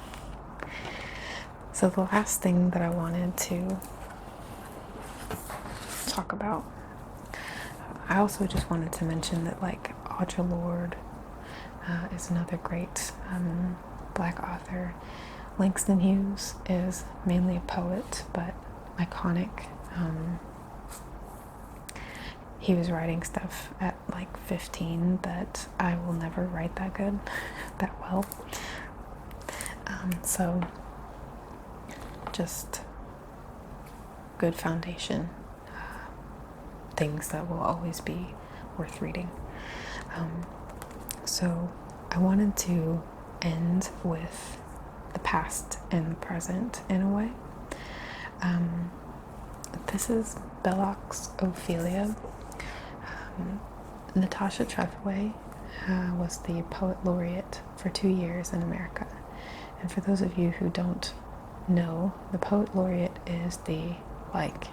So the last thing that I wanted to talk about, I also just wanted to mention that, like, Audre Lorde is another great Black author. Langston Hughes is mainly a poet, but iconic. He was writing stuff at like 15 that I will never write that good, that well. So just good foundation, things that will always be worth reading. So I wanted to end with the past and the present in a way. This is Belloc's Ophelia. Natasha Trethewey was the poet laureate for 2 years in America. And for those of you who don't know, the poet laureate is the, like,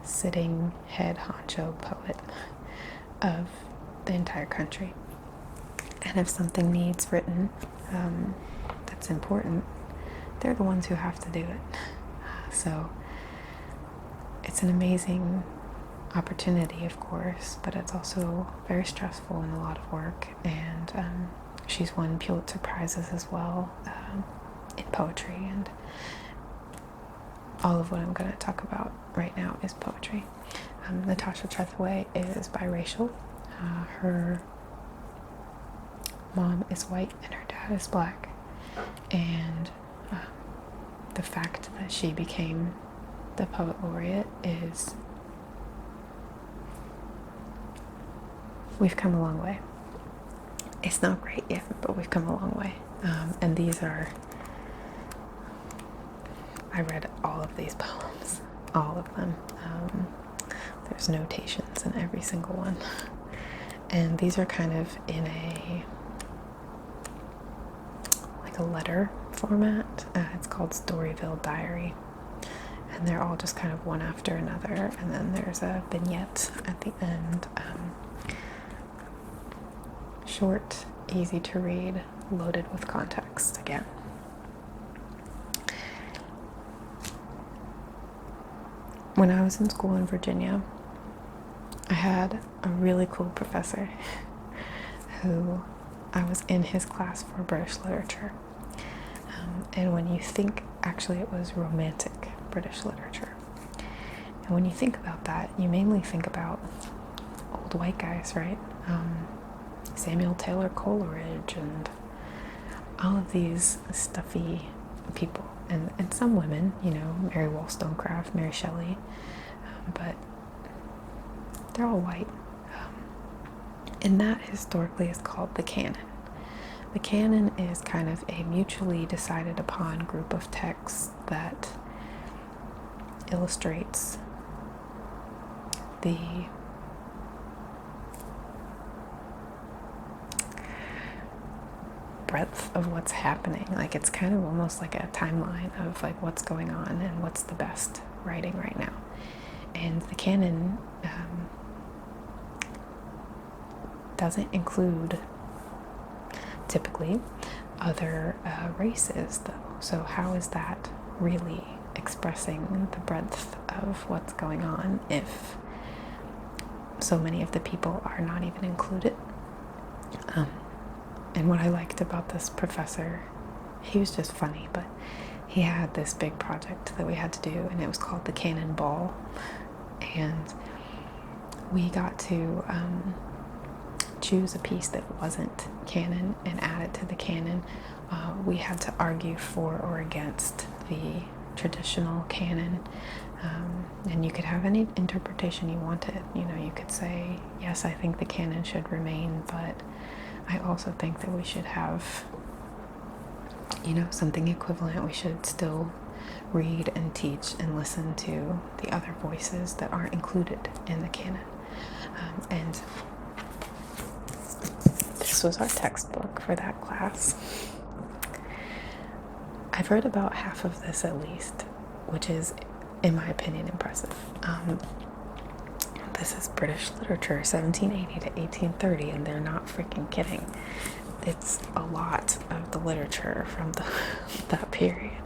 sitting head honcho poet of the entire country. And if something needs written that's important, they're the ones who have to do it. So it's an amazing opportunity, of course, but it's also very stressful and a lot of work. And she's won Pulitzer Prizes as well in poetry, and all of what I'm going to talk about right now is poetry. Natasha Trethewey is biracial. Her mom is white and her dad is Black, and the fact that she became the poet laureate is, we've come a long way. It's not great yet, but we've come a long way. And these are, I read all of these poems, all of them. There's notations in every single one. And these are kind of in a letter format. It's called Storyville Diary. And they're all just kind of one after another. And then there's a vignette at the end. Short, easy to read, loaded with context again. When I was in school in Virginia, I had a really cool professor who I was in his class for British literature. And when you think, actually it was romantic British literature. And when you think about that, you mainly think about old white guys, right? Samuel Taylor Coleridge and all of these stuffy people. And some women, you know, Mary Wollstonecraft, Mary Shelley, but they're all white. And that historically is called the canon. The canon is kind of a mutually decided upon group of texts that illustrates the breadth of what's happening. Like, it's kind of almost like a timeline of like what's going on and what's the best writing right now. And the canon doesn't include, typically, other races, though. So how is that really expressing the breadth of what's going on if so many of the people are not even included? And what I liked about this professor, he was just funny, but he had this big project that we had to do, and it was called the Canon Ball. And we got to choose a piece that wasn't canon and add it to the canon. We had to argue for or against the traditional canon, and you could have any interpretation you wanted. You know, you could say, yes, I think the canon should remain, but I also think that we should have, you know, something equivalent. We should still read and teach and listen to the other voices that aren't included in the canon. And this was our textbook for that class. I've read about half of this at least, which is, in my opinion, impressive. This is British literature, 1780 to 1830, and they're not freaking kidding. It's a lot of the literature from that period.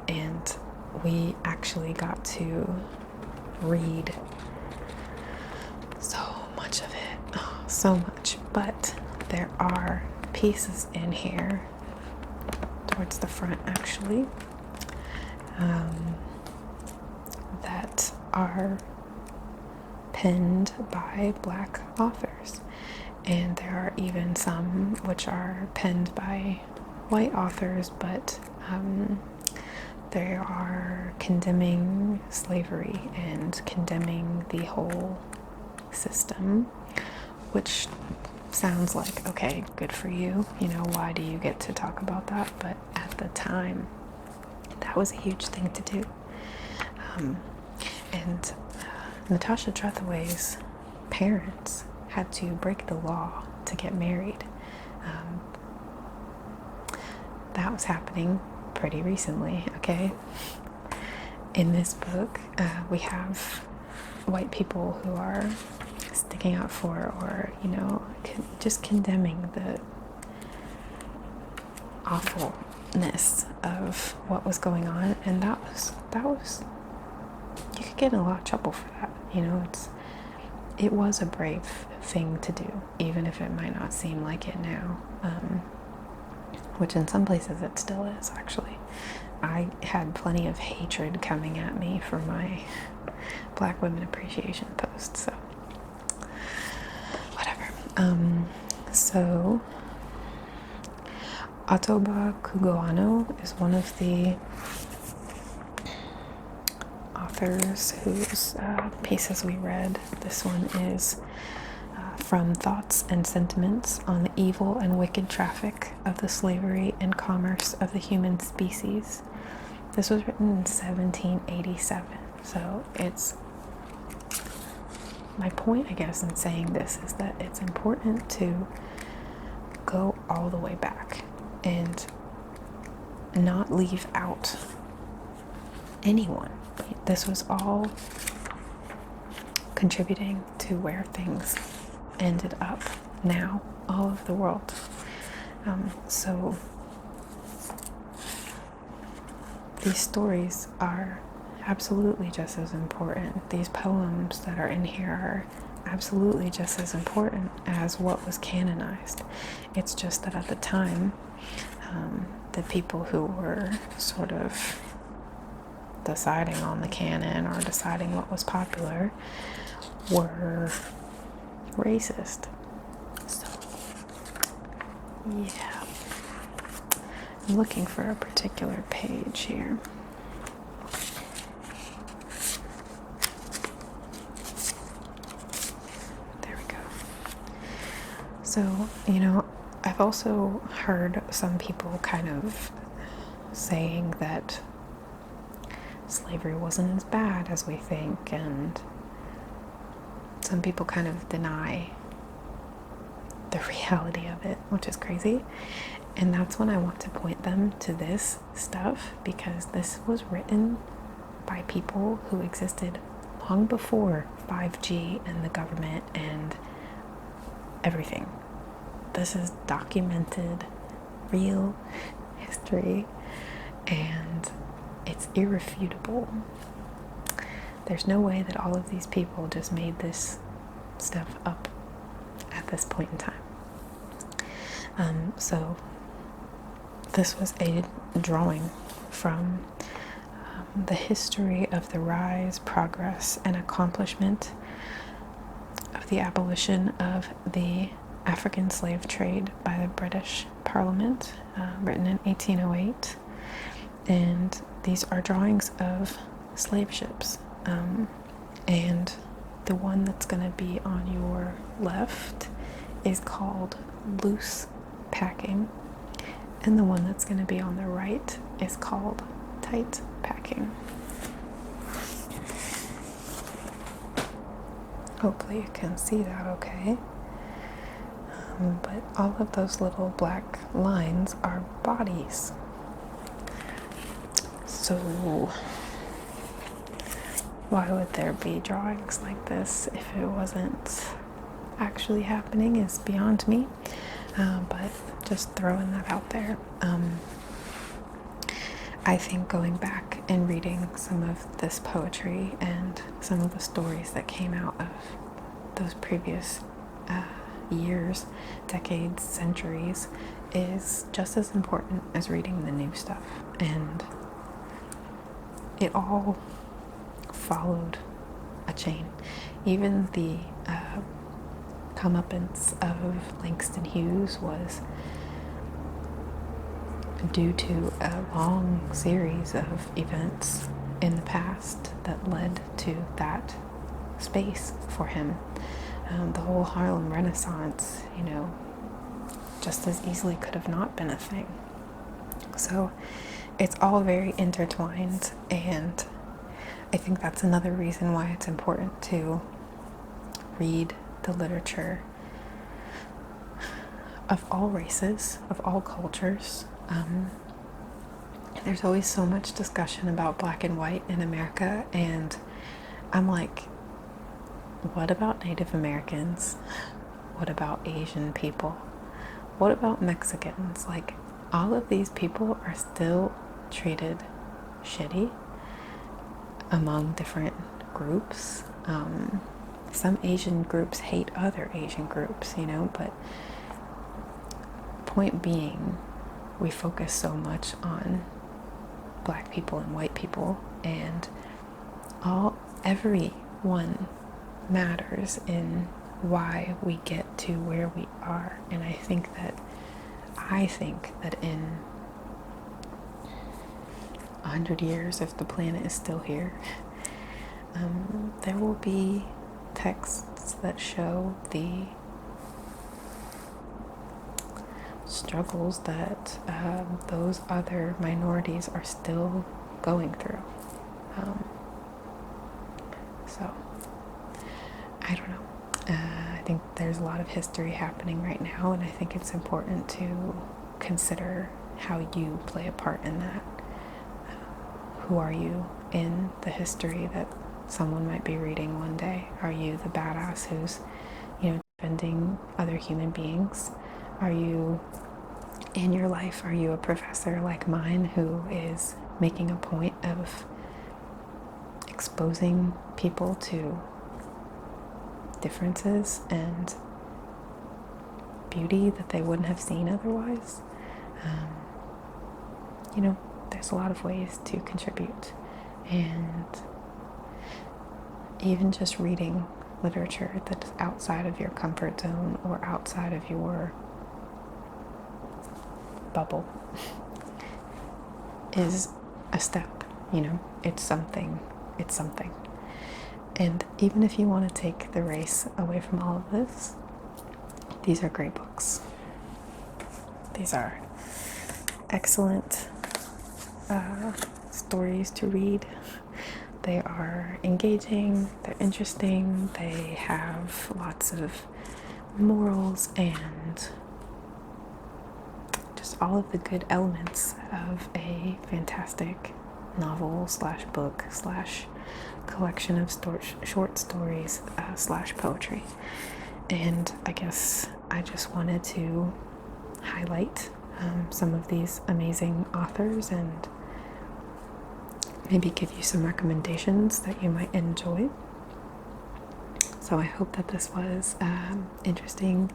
And we actually got to read so much of it. Oh, so much. But there are pieces in here, towards the front actually, that are penned by Black authors, and there are even some which are penned by white authors, but they are condemning slavery and condemning the whole system, which sounds like, okay, good for you, you know, why do you get to talk about that? But at the time, that was a huge thing to do. And Natasha Trethewey's parents had to break the law to get married. That was happening pretty recently, okay? In this book, we have white people who are sticking up for, or, you know, just condemning the awfulness of what was going on. And that was you could get in a lot of trouble for that, you know. It was a brave thing to do, even if it might not seem like it now, which in some places it still is, actually. I had plenty of hatred coming at me for my Black Women Appreciation post, so whatever. So Ottobah Cugoano is one of the authors whose pieces we read. This one is from Thoughts and Sentiments on the Evil and Wicked Traffic of the Slavery and Commerce of the Human Species. This was written in 1787, so it's, my point, I guess, in saying this is that it's important to go all the way back and not leave out anyone. This was all contributing to where things ended up now, all over the world. So these stories are absolutely just as important. These poems that are in here are absolutely just as important as what was canonized. It's just that at the time, the people who were sort of deciding on the canon or deciding what was popular were racist. So, yeah. I'm looking for a particular page here. There we go. So, you know, I've also heard some people kind of saying that slavery wasn't as bad as we think, and some people kind of deny the reality of it, which is crazy. And that's when I want to point them to this stuff, because this was written by people who existed long before 5G and the government and everything. This is documented, real history, and it's irrefutable. There's no way that all of these people just made this stuff up at this point in time. So this was a drawing from the history of the rise, progress, and accomplishment of the abolition of the African slave trade by the British Parliament, written in 1808. And these are drawings of slave ships. And the one that's going to be on your left is called loose packing, and the one that's going to be on the right is called tight packing. Hopefully you can see that okay. But all of those little black lines are bodies. So why would there be drawings like this if it wasn't actually happening is beyond me. But just throwing that out there. I think going back and reading some of this poetry and some of the stories that came out of those previous years, decades, centuries is just as important as reading the new stuff. And it all followed a chain. Even the comeuppance of Langston Hughes was due to a long series of events in the past that led to that space for him. The whole Harlem Renaissance, just as easily could have not been a thing. So it's all very intertwined, and I think that's another reason why it's important to read the literature of all races, of all cultures. There's always so much discussion about black and white in America, and I'm like, what about Native Americans? What about Asian people? What about Mexicans? Like, all of these people are still treated shitty among different groups. Some Asian groups hate other Asian groups, but point being, we focus so much on black people and white people, and everyone matters in why we get to where we are. And I think that in 100 years, if the planet is still here, there will be texts that show the struggles that those other minorities are still going through. So I don't know. I think there's a lot of history happening right now, and I think it's important to consider how you play a part in that. Who are you in the history that someone might be reading one day? Are you the badass who's, defending other human beings? Are you, in your life, are you a professor like mine who is making a point of exposing people to differences and beauty that they wouldn't have seen otherwise? There's a lot of ways to contribute, and even just reading literature that is outside of your comfort zone or outside of your bubble is a step. It's something. And even if you want to take the race away from all of this, these are great books. These are excellent stories to read. They are engaging, they're interesting, they have lots of morals and just all of the good elements of a fantastic novel slash book slash collection of short stories slash poetry. And I guess I just wanted to highlight some of these amazing authors and maybe give you some recommendations that you might enjoy. So I hope that this was interesting.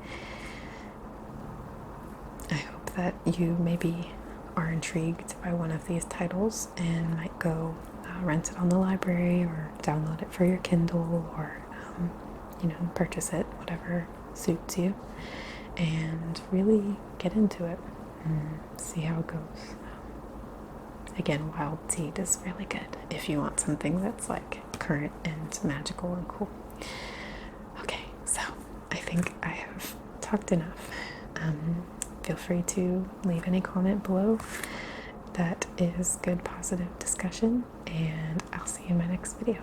I hope that you maybe are intrigued by one of these titles and might go rent it on the library or download it for your Kindle, or purchase it, whatever suits you, and really get into it and see how it goes. Again, Wild Seed is really good if you want something that's like current and magical and cool. Okay, so I think I have talked enough. Feel free to leave any comment below. That is good, positive discussion, and I'll see you in my next video.